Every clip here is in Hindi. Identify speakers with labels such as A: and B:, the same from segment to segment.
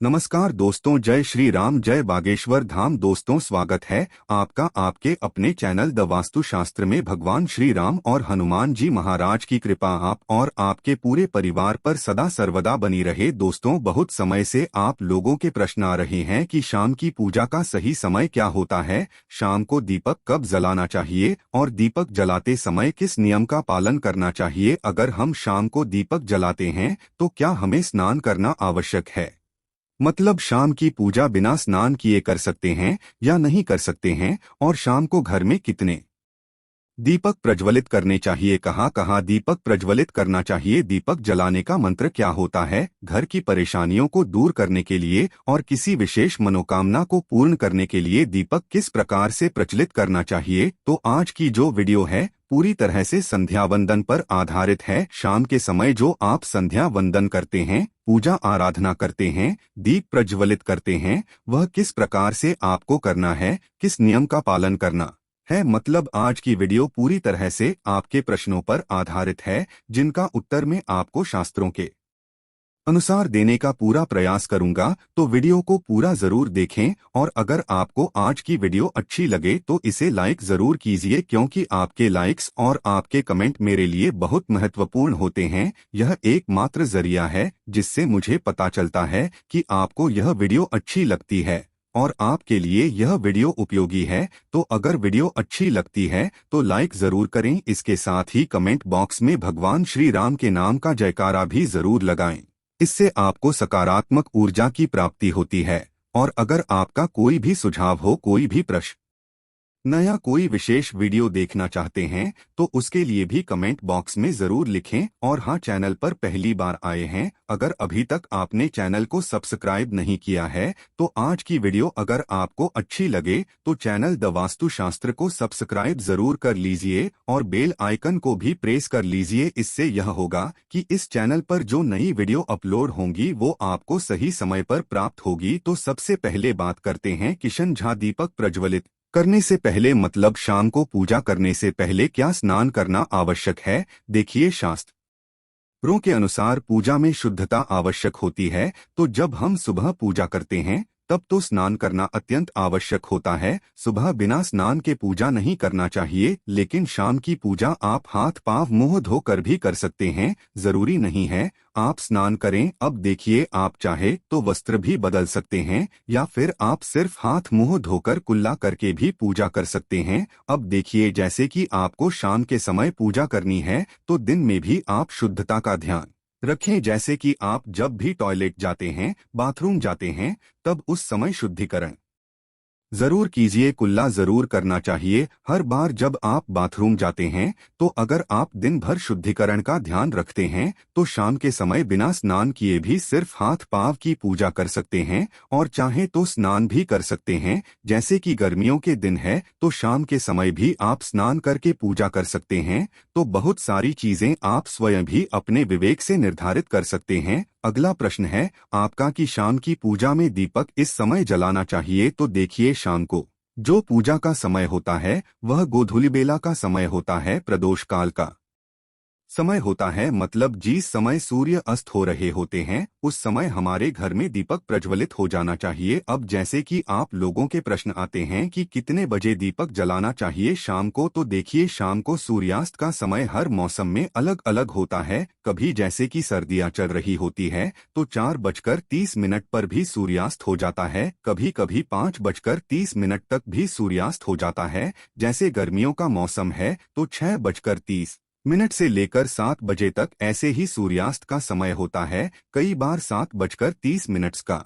A: नमस्कार दोस्तों, जय श्री राम, जय बागेश्वर धाम। दोस्तों, स्वागत है आपका आपके अपने चैनल द वास्तु शास्त्र में। भगवान श्री राम और हनुमान जी महाराज की कृपा आप और आपके पूरे परिवार पर सदा सर्वदा बनी रहे। दोस्तों, बहुत समय से आप लोगों के प्रश्न आ रहे हैं कि शाम की पूजा का सही समय क्या होता है, शाम को दीपक कब जलाना चाहिए और दीपक जलाते समय किस नियम का पालन करना चाहिए। अगर हम शाम को दीपक जलाते हैं तो क्या हमें स्नान करना आवश्यक है? मतलब शाम की पूजा बिना स्नान किए कर सकते हैं या नहीं कर सकते हैं, और शाम को घर में कितने दीपक प्रज्वलित करने चाहिए, कहाँ कहाँ दीपक प्रज्वलित करना चाहिए, दीपक जलाने का मंत्र क्या होता है, घर की परेशानियों को दूर करने के लिए और किसी विशेष मनोकामना को पूर्ण करने के लिए दीपक किस प्रकार से प्रचलित करना चाहिए। तो आज की जो वीडियो है पूरी तरह से संध्या वंदन पर आधारित है। शाम के समय जो आप संध्या वंदन करते हैं, पूजा आराधना करते हैं, दीप प्रज्वलित करते हैं, वह किस प्रकार से आपको करना है, किस नियम का पालन करना है। मतलब आज की वीडियो पूरी तरह से आपके प्रश्नों पर आधारित है, जिनका उत्तर मैं आपको शास्त्रों के अनुसार देने का पूरा प्रयास करूंगा। तो वीडियो को पूरा जरूर देखें, और अगर आपको आज की वीडियो अच्छी लगे तो इसे लाइक जरूर कीजिए, क्योंकि आपके लाइक्स और आपके कमेंट मेरे लिए बहुत महत्वपूर्ण होते हैं। यह एकमात्र जरिया है जिससे मुझे पता चलता है कि आपको यह वीडियो अच्छी लगती है और आपके लिए यह वीडियो उपयोगी है। तो अगर वीडियो अच्छी लगती है तो लाइक जरूर करें। इसके साथ ही कमेंट बॉक्स में भगवान श्री राम के नाम का जयकारा भी जरूर लगाएं। इससे आपको सकारात्मक ऊर्जा की प्राप्ति होती है। और अगर आपका कोई भी सुझाव हो, कोई भी प्रश्न, नया कोई विशेष वीडियो देखना चाहते हैं तो उसके लिए भी कमेंट बॉक्स में जरूर लिखें। और हाँ, चैनल पर पहली बार आए हैं, अगर अभी तक आपने चैनल को सब्सक्राइब नहीं किया है तो आज की वीडियो अगर आपको अच्छी लगे तो चैनल द वास्तु शास्त्र को सब्सक्राइब जरूर कर लीजिए और बेल आइकन को भी प्रेस कर लीजिए। इससे यह होगा कि इस चैनल पर जो नई वीडियो अपलोड होंगी वो आपको सही समय पर प्राप्त होगी। तो सबसे पहले बात करते हैं किशन झा, दीपक प्रज्वलित करने से पहले मतलब शाम को पूजा करने से पहले क्या स्नान करना आवश्यक है। देखिए, शास्त्रों के अनुसार पूजा में शुद्धता आवश्यक होती है। तो जब हम सुबह पूजा करते हैं तब तो स्नान करना अत्यंत आवश्यक होता है। सुबह बिना स्नान के पूजा नहीं करना चाहिए, लेकिन शाम की पूजा आप हाथ पांव मुंह धोकर भी कर सकते हैं, जरूरी नहीं है आप स्नान करें। अब देखिए, आप चाहे तो वस्त्र भी बदल सकते हैं या फिर आप सिर्फ हाथ मुंह धोकर कुल्ला करके भी पूजा कर सकते हैं। अब देखिए, जैसे कि आपको शाम के समय पूजा करनी है तो दिन में भी आप शुद्धता का ध्यान रखें। जैसे कि आप जब भी टॉयलेट जाते हैं, बाथरूम जाते हैं, तब उस समय शुद्धिकरण जरूर कीजिए, कुल्ला जरूर करना चाहिए हर बार जब आप बाथरूम जाते हैं। तो अगर आप दिन भर शुद्धिकरण का ध्यान रखते हैं तो शाम के समय बिना स्नान किए भी सिर्फ हाथ पांव की पूजा कर सकते हैं, और चाहे तो स्नान भी कर सकते हैं। जैसे कि गर्मियों के दिन है तो शाम के समय भी आप स्नान करके पूजा कर सकते हैं। तो बहुत सारी चीजें आप स्वयं भी अपने विवेक से निर्धारित कर सकते हैं। अगला प्रश्न है आपका कि शाम की पूजा में दीपक इस समय जलाना चाहिए। तो देखिए, शाम को जो पूजा का समय होता है वह गोधूलि बेला का समय होता है, प्रदोष काल का समय होता है। मतलब जिस समय सूर्य अस्त हो रहे होते हैं उस समय हमारे घर में दीपक प्रज्वलित हो जाना चाहिए। अब जैसे कि आप लोगों के प्रश्न आते हैं कि कितने बजे दीपक जलाना चाहिए शाम को, तो देखिए, शाम को सूर्यास्त का समय हर मौसम में अलग अलग होता है। कभी जैसे कि सर्दियां चल रही होती है तो 4:30 पर भी सूर्यास्त हो जाता है, कभी कभी 5:30 तक भी सूर्यास्त हो जाता है। जैसे गर्मियों का मौसम है तो 6:30 से लेकर 7 बजे तक ऐसे ही सूर्यास्त का समय होता है। कई बार 7:30 का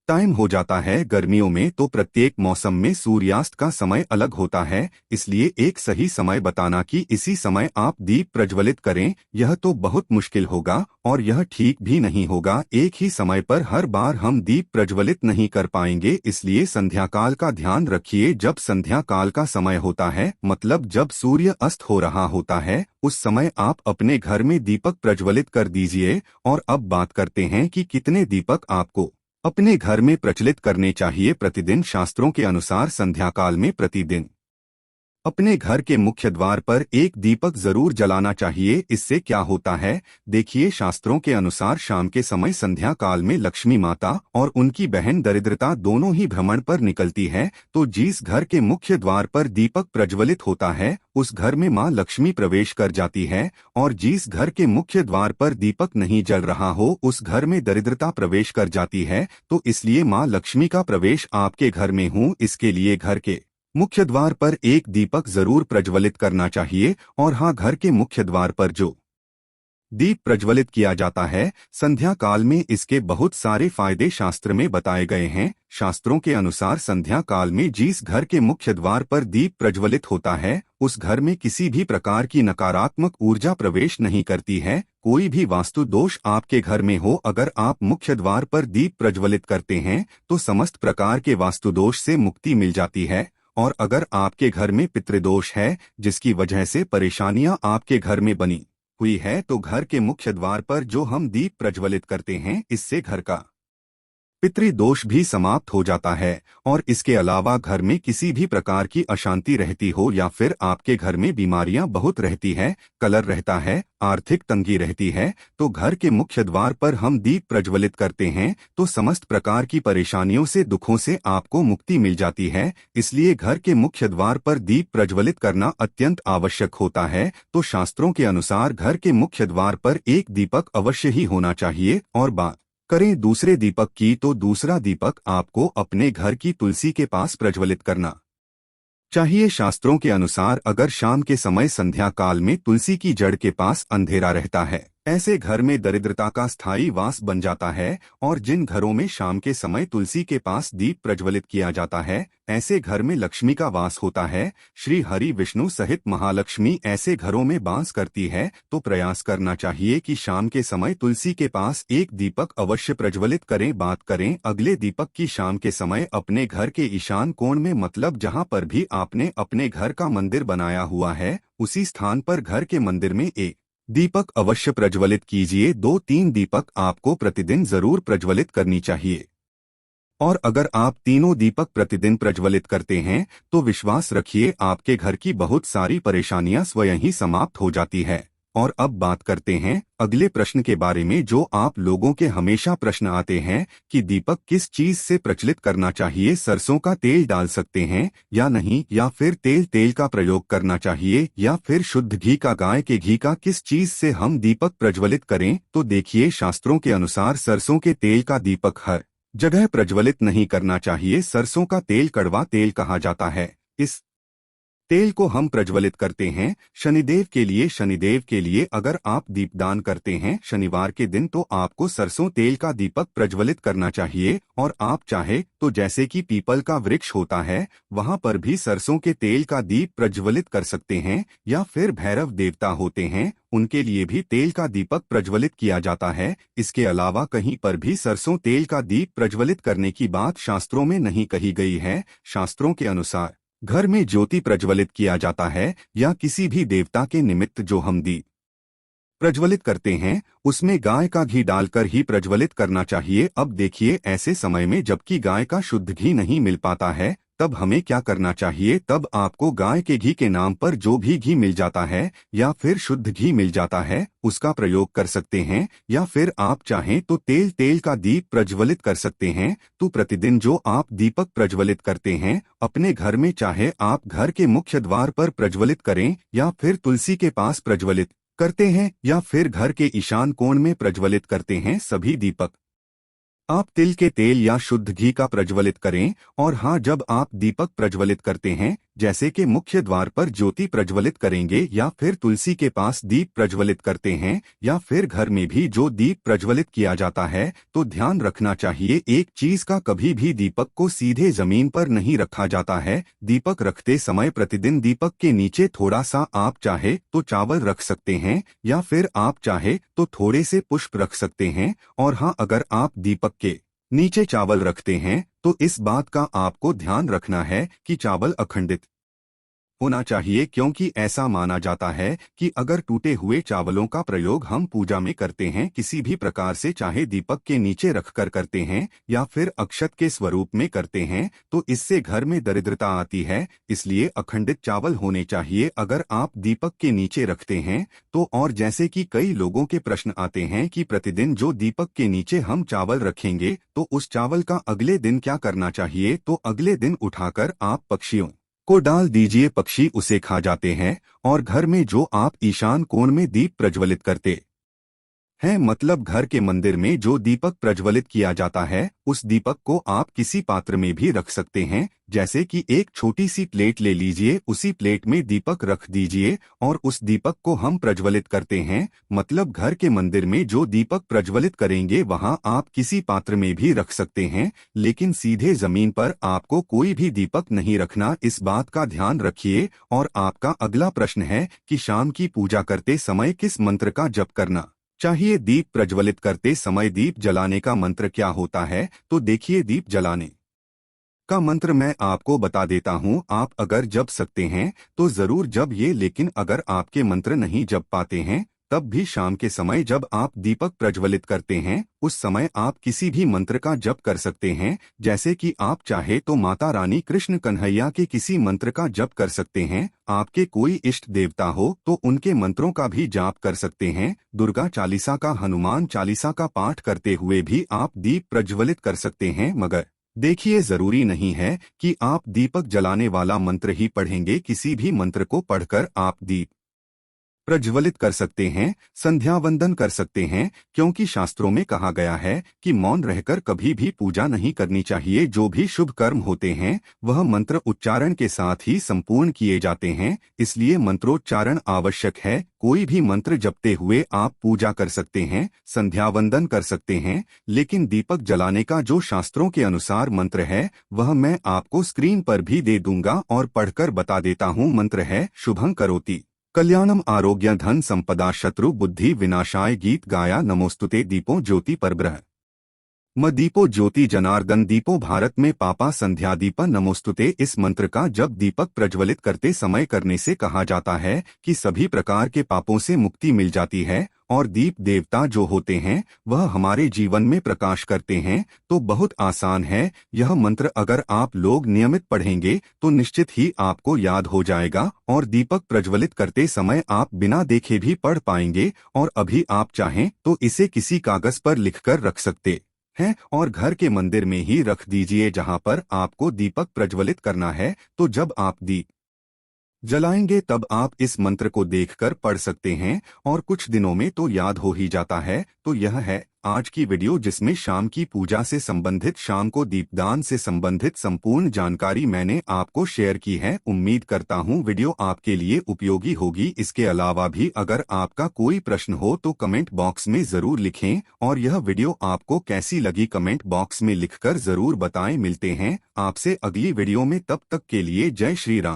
A: टाइम हो जाता है। गर्मियों में तो प्रत्येक मौसम में सूर्यास्त का समय अलग होता है, इसलिए एक सही समय बताना कि इसी समय आप दीप प्रज्वलित करें, यह तो बहुत मुश्किल होगा और यह ठीक भी नहीं होगा। एक ही समय पर हर बार हम दीप प्रज्वलित नहीं कर पाएंगे, इसलिए संध्या काल का ध्यान रखिए। जब संध्या काल का समय होता है मतलब जब सूर्य अस्त हो रहा होता है, उस समय आप अपने घर में दीपक प्रज्वलित कर दीजिए। और अब बात करते हैं कि कितने दीपक आपको अपने घर में प्रचलित करने चाहिए प्रतिदिन। शास्त्रों के अनुसार संध्या काल में प्रतिदिन अपने घर के मुख्य द्वार पर एक दीपक जरूर जलाना चाहिए। इससे क्या होता है, देखिए, शास्त्रों के अनुसार शाम के समय संध्या काल में लक्ष्मी माता और उनकी बहन दरिद्रता दोनों ही भ्रमण पर निकलती है। तो जिस घर के मुख्य द्वार पर दीपक प्रज्वलित होता है उस घर में मां लक्ष्मी प्रवेश कर जाती है, और जिस घर के मुख्य द्वार पर दीपक नहीं जल रहा हो उस घर में दरिद्रता प्रवेश कर जाती है। तो इसलिए मां लक्ष्मी का प्रवेश आपके घर में हो, इसके लिए घर के मुख्य द्वार पर एक दीपक जरूर प्रज्वलित करना चाहिए। और हाँ, घर के मुख्य द्वार पर जो दीप प्रज्वलित किया जाता है संध्या काल में, इसके बहुत सारे फायदे शास्त्र में बताए गए हैं। शास्त्रों के अनुसार संध्या काल में जिस घर के मुख्य द्वार पर दीप प्रज्वलित होता है उस घर में किसी भी प्रकार की नकारात्मक ऊर्जा प्रवेश नहीं करती है। कोई भी वास्तु दोष आपके घर में हो, अगर आप मुख्य द्वार पर दीप प्रज्वलित करते हैं तो समस्त प्रकार के वास्तु दोष से मुक्ति मिल जाती है। और अगर आपके घर में पितृदोष है जिसकी वजह से परेशानियां आपके घर में बनी हुई है, तो घर के मुख्य द्वार पर जो हम दीप प्रज्वलित करते हैं इससे घर का पितृदोष भी समाप्त हो जाता है। और इसके अलावा घर में किसी भी प्रकार की अशांति रहती हो या फिर आपके घर में बीमारियां बहुत रहती है, कलह रहता है, आर्थिक तंगी रहती है, तो घर के मुख्य द्वार पर हम दीप प्रज्वलित करते हैं तो समस्त प्रकार की परेशानियों से, दुखों से आपको मुक्ति मिल जाती है। इसलिए घर के मुख्य द्वार पर दीप प्रज्वलित करना अत्यंत आवश्यक होता है। तो शास्त्रों के अनुसार घर के मुख्य द्वार पर एक दीपक अवश्य ही होना चाहिए। और बात करें दूसरे दीपक की, तो दूसरा दीपक आपको अपने घर की तुलसी के पास प्रज्वलित करना चाहिए। शास्त्रों के अनुसार अगर शाम के समय संध्या काल में तुलसी की जड़ के पास अंधेरा रहता है, ऐसे घर में दरिद्रता का स्थायी वास बन जाता है। और जिन घरों में शाम के समय तुलसी के पास दीप प्रज्वलित किया जाता है ऐसे घर में लक्ष्मी का वास होता है। श्री हरि विष्णु सहित महालक्ष्मी ऐसे घरों में वास करती है। तो प्रयास करना चाहिए कि शाम के समय तुलसी के पास एक दीपक अवश्य प्रज्वलित करें। बात करें अगले दीपक की, शाम के समय अपने घर के ईशान कोण में, मतलब जहां पर भी आपने अपने घर का मंदिर बनाया हुआ है उसी स्थान पर घर के मंदिर में एक दीपक अवश्य प्रज्वलित कीजिए। 2-3 दीपक आपको प्रतिदिन जरूर प्रज्वलित करनी चाहिए। और अगर आप तीनों दीपक प्रतिदिन प्रज्वलित करते हैं तो विश्वास रखिए आपके घर की बहुत सारी परेशानियां स्वयं ही समाप्त हो जाती है। और अब बात करते हैं अगले प्रश्न के बारे में, जो आप लोगों के हमेशा प्रश्न आते हैं कि दीपक किस चीज से प्रज्वलित करना चाहिए, सरसों का तेल डाल सकते हैं या नहीं, या फिर तेल का प्रयोग करना चाहिए, या फिर शुद्ध घी का, गाय के घी का, किस चीज से हम दीपक प्रज्वलित करें। तो देखिए, शास्त्रों के अनुसार सरसों के तेल का दीपक हर जगह प्रज्वलित नहीं करना चाहिए। सरसों का तेल कड़वा तेल कहा जाता है। इस तेल को हम प्रज्वलित करते हैं शनिदेव के लिए। शनिदेव के लिए अगर आप दीपदान करते हैं शनिवार के दिन तो आपको सरसों तेल का दीपक प्रज्वलित करना चाहिए। और आप चाहे तो जैसे कि पीपल का वृक्ष होता है वहां पर भी सरसों के तेल का दीप प्रज्वलित कर सकते हैं, या फिर भैरव देवता होते हैं उनके लिए भी तेल का दीपक प्रज्वलित किया जाता है। इसके अलावा कहीं पर भी सरसों तेल का दीप प्रज्वलित करने की बात शास्त्रों में नहीं कही गई है। शास्त्रों के अनुसार घर में ज्योति प्रज्वलित किया जाता है या किसी भी देवता के निमित्त जो हम दीप प्रज्वलित करते हैं उसमें गाय का घी डालकर ही प्रज्वलित करना चाहिए। अब देखिए, ऐसे समय में जबकि गाय का शुद्ध घी नहीं मिल पाता है तब हमें क्या करना चाहिए। तब आपको गाय के घी के नाम पर जो भी घी मिल जाता है या फिर शुद्ध घी मिल जाता है उसका प्रयोग कर सकते हैं, या फिर आप चाहें तो तेल का दीप प्रज्वलित कर सकते हैं। तो प्रतिदिन जो आप दीपक प्रज्वलित करते हैं अपने घर में, चाहे आप घर के मुख्य द्वार पर प्रज्वलित करें या फिर तुलसी के पास प्रज्वलित करते हैं या फिर घर के ईशान कोण में प्रज्वलित करते हैं, सभी दीपक आप तिल के तेल या शुद्ध घी का प्रज्वलित करें। और हाँ, जब आप दीपक प्रज्वलित करते हैं जैसे कि मुख्य द्वार पर ज्योति प्रज्वलित करेंगे या फिर तुलसी के पास दीप प्रज्वलित करते हैं या फिर घर में भी जो दीप प्रज्वलित किया जाता है, तो ध्यान रखना चाहिए एक चीज का, कभी भी दीपक को सीधे जमीन पर नहीं रखा जाता है। दीपक रखते समय प्रतिदिन दीपक के नीचे थोड़ा सा आप चाहे तो चावल रख सकते हैं या फिर आप चाहे तो थोड़े से पुष्प रख सकते हैं। और हाँ, अगर आप दीपक के नीचे चावल रखते हैं तो इस बात का आपको ध्यान रखना है कि चावल अखंडित होना चाहिए, क्योंकि ऐसा माना जाता है कि अगर टूटे हुए चावलों का प्रयोग हम पूजा में करते हैं, किसी भी प्रकार से, चाहे दीपक के नीचे रखकर करते हैं या फिर अक्षत के स्वरूप में करते हैं, तो इससे घर में दरिद्रता आती है। इसलिए अखंडित चावल होने चाहिए अगर आप दीपक के नीचे रखते हैं तो। और जैसे कि कई लोगों के प्रश्न आते हैं कि प्रतिदिन जो दीपक के नीचे हम चावल रखेंगे तो उस चावल का अगले दिन क्या करना चाहिए, तो अगले दिन उठाकर आप पक्षियों को डाल दीजिए, पक्षी उसे खा जाते हैं। और घर में जो आप ईशान कोण में दीप प्रज्वलित करते हैं, मतलब घर के मंदिर में जो दीपक प्रज्वलित किया जाता है, उस दीपक को आप किसी पात्र में भी रख सकते हैं। जैसे कि एक छोटी सी प्लेट ले लीजिए, उसी प्लेट में दीपक रख दीजिए और उस दीपक को हम प्रज्वलित करते हैं। मतलब घर के मंदिर में जो दीपक प्रज्वलित करेंगे वहां आप किसी पात्र में भी रख सकते हैं, लेकिन सीधे जमीन पर आपको कोई भी दीपक नहीं रखना, इस बात का ध्यान रखिए। और आपका अगला प्रश्न है कि शाम की पूजा करते समय किस मंत्र का जप करना चाहिए। दीप प्रज्वलित करते समय दीप जलाने का मंत्र क्या होता है, तो देखिए, दीप जलाने का मंत्र मैं आपको बता देता हूं। आप अगर जप सकते हैं तो जरूर जप ये, लेकिन अगर आपके मंत्र नहीं जप पाते हैं तब भी शाम के समय जब आप दीपक प्रज्वलित करते हैं उस समय आप किसी भी मंत्र का जप कर सकते हैं। जैसे कि आप चाहे तो माता रानी कृष्ण कन्हैया के किसी मंत्र का जप कर सकते हैं। आपके कोई इष्ट देवता हो तो उनके मंत्रों का भी जाप कर सकते हैं। दुर्गा चालीसा का, हनुमान चालीसा का पाठ करते हुए भी आप दीप प्रज्वलित कर सकते हैं। मगर देखिए, जरूरी नहीं है कि आप दीपक जलाने वाला मंत्र ही पढ़ेंगे, किसी भी मंत्र को पढ़कर आप दीप प्रज्वलित कर सकते हैं, संध्या वंदन कर सकते हैं। क्योंकि शास्त्रों में कहा गया है कि मौन रहकर कभी भी पूजा नहीं करनी चाहिए। जो भी शुभ कर्म होते हैं वह मंत्र उच्चारण के साथ ही संपूर्ण किए जाते हैं, इसलिए मंत्रोच्चारण आवश्यक है। कोई भी मंत्र जपते हुए आप पूजा कर सकते हैं, संध्या वंदन कर सकते हैं, लेकिन दीपक जलाने का जो शास्त्रों के अनुसार मंत्र है वह मैं आपको स्क्रीन पर भी दे दूंगा और पढ़कर बता देता हूँ। मंत्र है शुभं करोति कल्याणम आरोग्य धन संपदा शत्रु बुद्धि विनाशाय गीत गाया नमोस्तुते दीपो ज्योति परब्रह्म म दीपो ज्योति जनार्दन दीपो भारत में पापा संध्या दीप नमोस्तुते। इस मंत्र का जब दीपक प्रज्वलित करते समय करने से कहा जाता है कि सभी प्रकार के पापों से मुक्ति मिल जाती है और दीप देवता जो होते हैं वह हमारे जीवन में प्रकाश करते हैं। तो बहुत आसान है यह मंत्र, अगर आप लोग नियमित पढ़ेंगे तो निश्चित ही आपको याद हो जाएगा और दीपक प्रज्वलित करते समय आप बिना देखे भी पढ़ पाएंगे। और अभी आप चाहें तो इसे किसी कागज पर लिखकर रख सकते हैं और घर के मंदिर में ही रख दीजिए जहां पर आपको दीपक प्रज्वलित करना है। तो जब आप दीप जलाएंगे तब आप इस मंत्र को देखकर पढ़ सकते हैं और कुछ दिनों में तो याद हो ही जाता है। तो यह है आज की वीडियो, जिसमें शाम की पूजा से संबंधित, शाम को दीपदान से संबंधित संपूर्ण जानकारी मैंने आपको शेयर की है। उम्मीद करता हूं वीडियो आपके लिए उपयोगी होगी। इसके अलावा भी अगर आपका कोई प्रश्न हो तो कमेंट बॉक्स में जरूर लिखें और यह वीडियो आपको कैसी लगी कमेंट बॉक्स में लिखकर जरूर बताएं। मिलते हैं आपसे अगली वीडियो में, तब तक के लिए जय श्री राम।